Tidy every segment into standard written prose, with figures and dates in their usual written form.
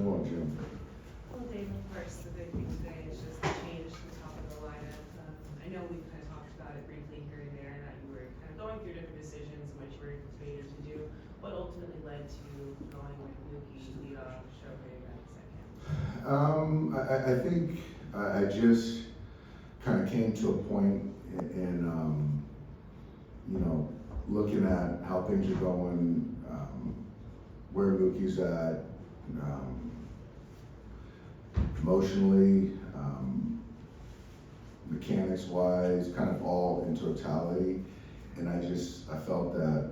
well, Jim. Well, Dave, of course, the big thing today is just the change to the top of the lineup. I know we kind of talked about it briefly here and there, that you were kind of going through different decisions and what you were fated to do. What ultimately led to going with Mookie, leadoff, Shohei at second? I think I just kind of came to a point in looking at how things are going, where Mookie's at, emotionally, mechanics-wise, kind of all in totality. And I felt that,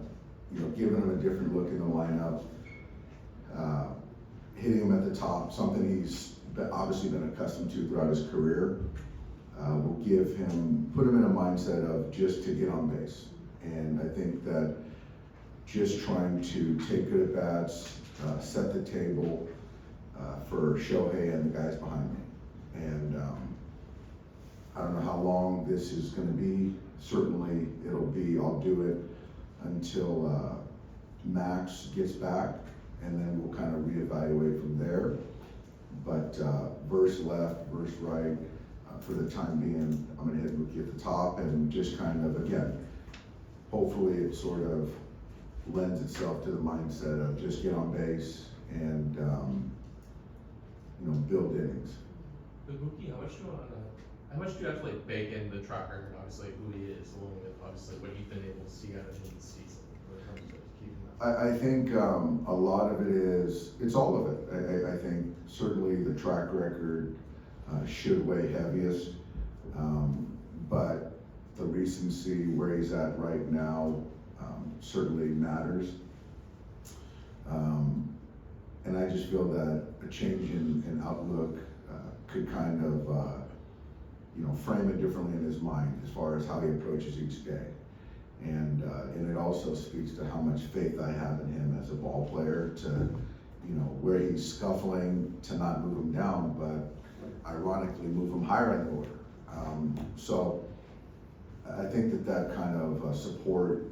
giving him a different look in the lineup, hitting him at the top, something he's obviously been accustomed to throughout his career, will put him in a mindset of just to get on base. And I think that just trying to take good at-bats, set the table for Shohei and the guys behind me. And I don't know how long this is going to be. Certainly I'll do it until Max gets back, and then we'll kind of reevaluate from there. But verse left, verse right, for the time being, I'm going to hit Mookie at the top and just kind of, again, hopefully it sort of lends itself to the mindset of just get on base and build innings. With Mookie, how much do you have to bake in the track record, obviously who he is a little bit, obviously what you've been able to see out of him this season when it comes to keeping that? I think a lot of it's all of it. I think certainly the track record should weigh heaviest, but the recency where he's at right now certainly matters. And I just feel that a change in outlook could kind of frame it differently in his mind as far as how he approaches each day. And it also speaks to how much faith I have in him as a ball player to, where he's scuffling, to not move him down, but ironically move him higher in the order. So I think that kind of support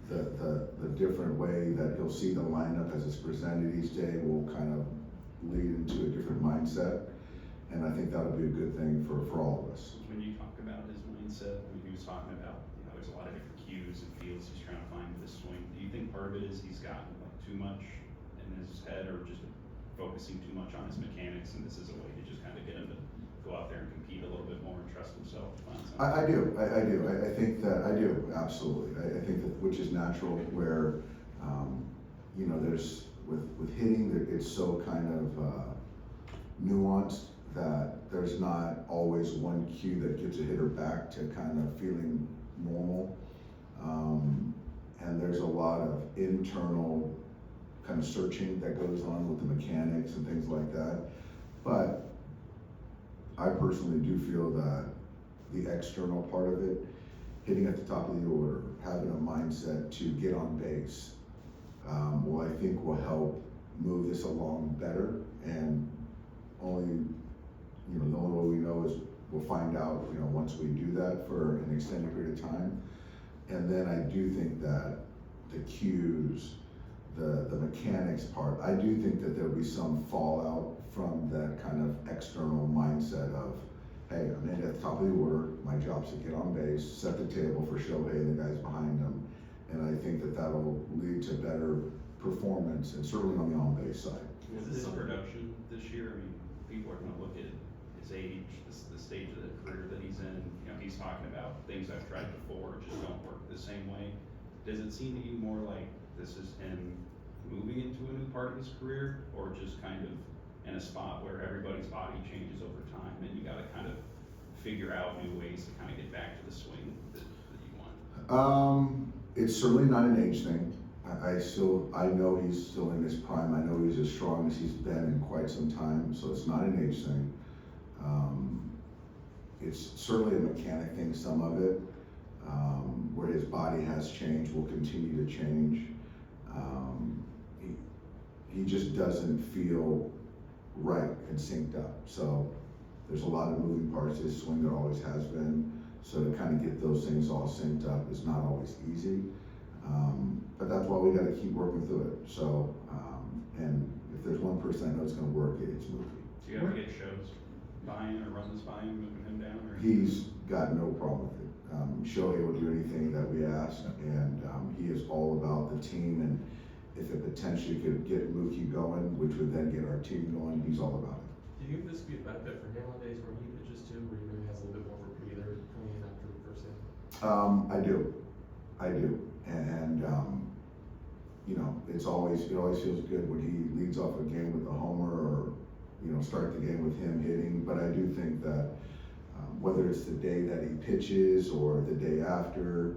the different way that he'll see the lineup as it's presented each day will kind of lead into a different mindset. And I think that'll be a good thing for all of us. When you talk about his mindset, he was talking about, there's a lot of different cues and feels he's trying to find with his swing. Do you think part of it is he's gotten too much in his head, or just focusing too much on his mechanics, and this is a way to just kind of get him to go out there and compete a little bit more and trust himself? I do. I think that I do, absolutely. I think that, which is natural, where, there's, with hitting, it's so kind of nuanced that there's not always one cue that gives a hitter back to kind of feeling normal. And there's a lot of internal kind of searching that goes on with the mechanics and things like that. But I personally do feel that the external part of it, hitting at the top of the order, having a mindset to get on base, I think will help move this along better. And the only way we know is we'll find out, once we do that for an extended period of time. And then I do think that the cues, the mechanics part, I do think that there'll be some fallout from that kind of external mindset of, hey, I'm in at the top of the order, my job's to get on base, set the table for Shohei and the guys behind him. And I think that that'll lead to better performance, and certainly on the on-base side. Is this a production this year? I mean, people are going to look at his age, the stage of the career that he's in. He's talking about things I've tried before just don't work the same way. Does it seem to you more like this is him moving into a new part of his career, or just kind of in a spot where everybody's body changes over time and you got to kind of figure out new ways to kind of get back to the swing that you want? It's certainly not an age thing. I know he's still in his prime. I know he's as strong as he's been in quite some time, so it's not an age thing. It's certainly a mechanic thing, some of it, where his body has changed, will continue to change. He just doesn't feel right and synced up. So there's a lot of moving parts to his swing, there always has been. So to kind of get those things all synced up is not always easy. But that's why we got to keep working through it. So, and if there's one person I know it's gonna work, it's Mookie. Do you ever get shows buying or runs buying, moving him down, or? He's got no problem with it. Shohei will do anything that we ask, and he is all about the team, and if it potentially could get Mookie going, which would then get our team going, he's all about it. Do you think this would be a benefit for him on days where he pitches too, where he maybe has a little bit more of a breather coming in after the first inning? I do, and you know, it always feels good when he leads off a game with a homer, or you know, start the game with him hitting. But I do think that whether it's the day that he pitches or the day after,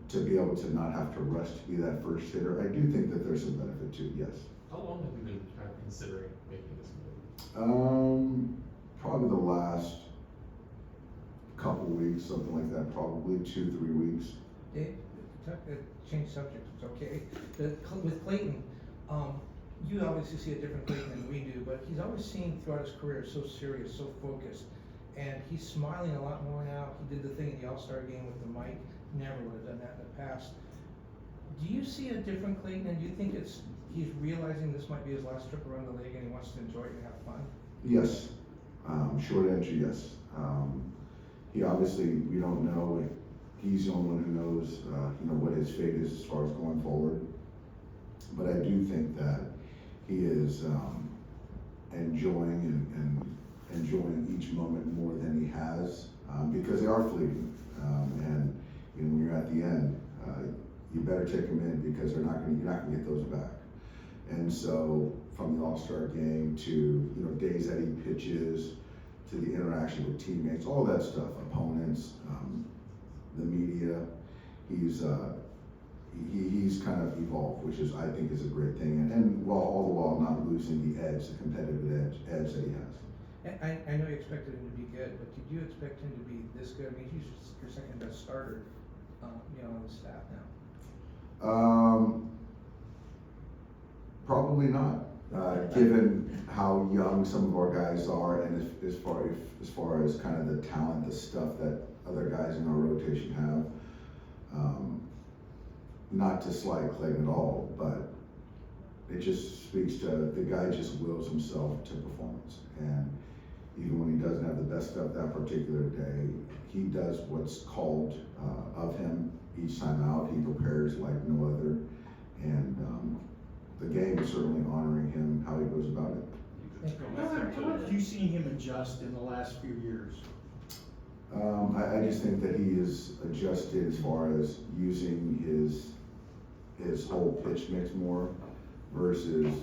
to be able to not have to rush to be that first hitter, I do think that there's some benefit to it, yes. How long have you been kind of considering making this move? Probably the last couple weeks, something like that, probably 2-3 weeks. Dave, change subject, it's okay. With Clayton, you obviously see a different Clayton than we do, but he's always seemed throughout his career so serious, so focused, and he's smiling a lot more now. He did the thing in the All-Star game with the mic, never would have done that in the past. Do you see a different Clayton, and do you think he's realizing this might be his last trip around the league and he wants to enjoy it and have fun? Yes, short answer, yes. He obviously, we don't know, he's the only one who knows, you know, what his fate is as far as going forward. But I do think that he is enjoying and enjoying each moment more than he has, because they are fleeting. And you know, when you're at the end, you better take them in, because you're not gonna get those back. And so from the All-Star game to, you know, days that he pitches, to the interaction with teammates, all that stuff, opponents, the media, he's kind of evolved, which is, I think, is a great thing. And while all the while not losing the edge, the competitive edge that he has. I know you expected him to be good, but did you expect him to be this good? I mean, he's your second best starter, you know, on the staff now. Probably not, given how young some of our guys are, and as far as kind of the talent, the stuff that other guys in our rotation have. Not to slight Clayton at all, but it just speaks to the guy just wills himself to performance. And even when he doesn't have the best stuff that particular day, he does what's called of him each time out. He prepares like no other. And the game is certainly honoring him, how he goes about it. How have you seen him adjust in the last few years? I just think that he is adjusted as far as using his whole pitch mix more versus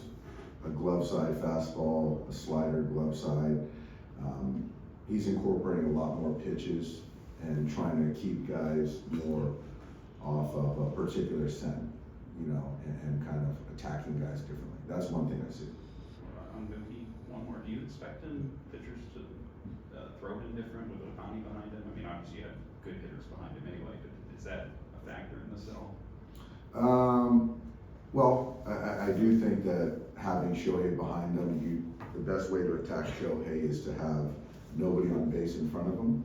a glove side fastball, a slider glove side. He's incorporating a lot more pitches and trying to keep guys more off of a particular scent, you know, and kind of attacking guys differently. That's one thing I see. On Mookie, one more. Do you expect pitchers to throw him different with Otani behind him? I mean, obviously you have good hitters behind him anyway, but is that a factor in this at all? Well, I do think that having Shohei behind him, the best way to attack Shohei is to have nobody on base in front of him.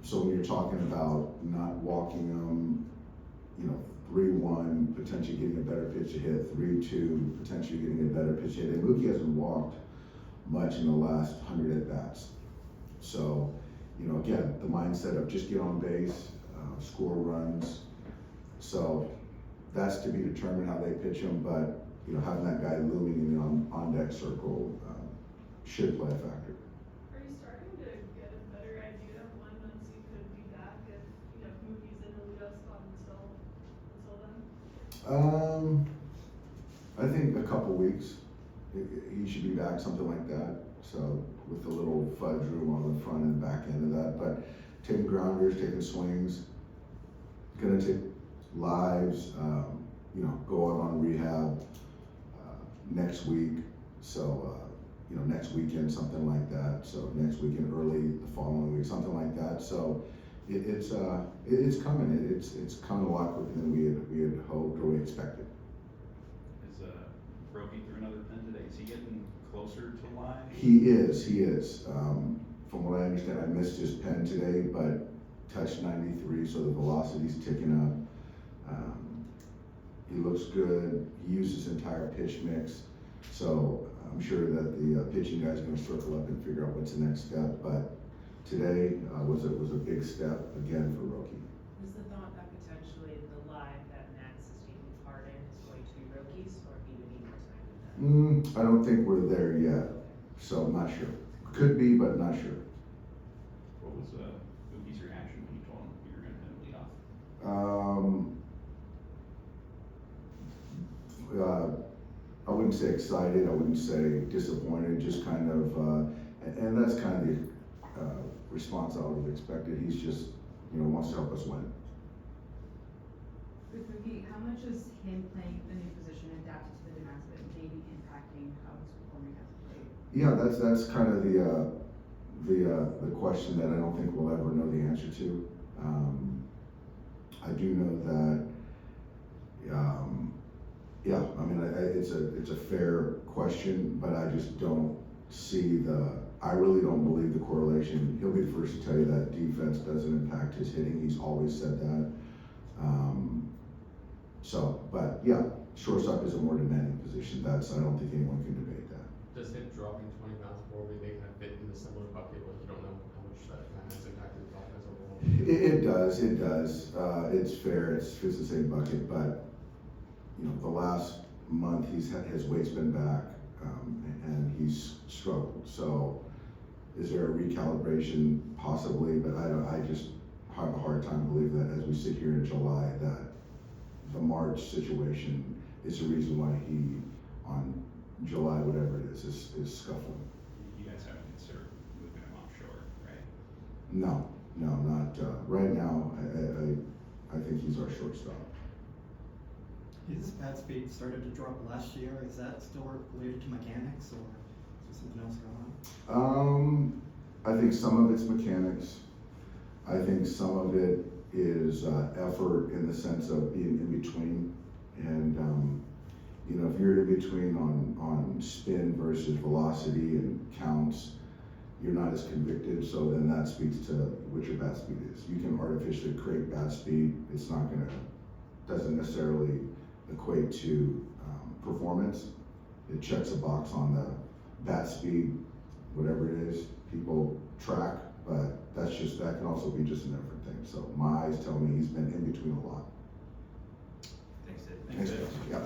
So when you're talking about not walking him, you know, 3-1, potentially getting a better pitch to hit, 3-2, potentially getting a better pitch to hit. And Mookie hasn't walked much in the last 100 at-bats. So, you know, again, the mindset of just get on base, score runs. So that's to be determined how they pitch him, but, you know, having that guy looming in the on-deck circle should play a factor. Are you starting to get a better idea of when Muncy could be back if, you know, if Mookie's in the leadoff spot until then? I think a couple weeks, he should be back, something like that. So with a little fudge room on the front and back end of that, but taking grounders, taking swings, gonna take lives, you know, go out on rehab next week. So, you know, next weekend, something like that. So next weekend, early the following week, something like that. So it's coming. It's coming a lot quicker than we had hoped or we expected. Is Roki through another pin today? Is he getting closer to live? He is. From what I understand, I missed his pen today, but touched 93, so the velocity's ticking up. he looks good, he used his entire pitch mix. So I'm sure that the pitching guy's gonna circle up and figure out what's the next step, but today was a big step again for Roki. Is the thought that potentially the live that Max is taking part in is going to be Roki's, or he would need more time with that? I don't think we're there yet, so I'm not sure. Could be, but not sure. What was, Mookie's reaction when you told him you were gonna have him lead off? I wouldn't say excited, I wouldn't say disappointed, just kind of, and that's kind of the response I would have expected. He's just, wants to help us win. With Mookie, how much is him playing the new position adapted to the demands of it, maybe impacting how he's performing as a player? Yeah, that's kind of the question that I don't think we'll ever know the answer to. I do know that, it's a fair question, but I just don't see I really don't believe the correlation. He'll be the first to tell you that defense doesn't impact his hitting. He's always said that. But yeah, shortstop is a more demanding position. I don't think anyone can debate that. Does him dropping 20 pounds more maybe they kind of fit in the similar bucket where you don't know how much that kind of has impacted the offense overall? It does. It's fair. It fits the same bucket, but the last month his weight's been back, and he's struggled. So, is there a recalibration? Possibly, but I just have a hard time believing that as we sit here in July that the March situation is the reason why he on July whatever it is scuffling. You guys haven't considered moving him offshore, right? No, not right now. I think he's our shortstop. His bat speed started to drop last year. Is that still related to mechanics, or is there something else going on? I think some of it's mechanics. I think some of it is effort in the sense of being in between. And if you're in between on spin versus velocity and counts, you're not as convicted. So then that speaks to what your bat speed is. You can artificially create bat speed. It's doesn't necessarily equate to performance. It checks a box on the bat speed, whatever it is, people track, but that can also be just an effort thing. So my eyes tell me he's been in between a lot. Thanks, Ed. Thanks, guys. Yeah.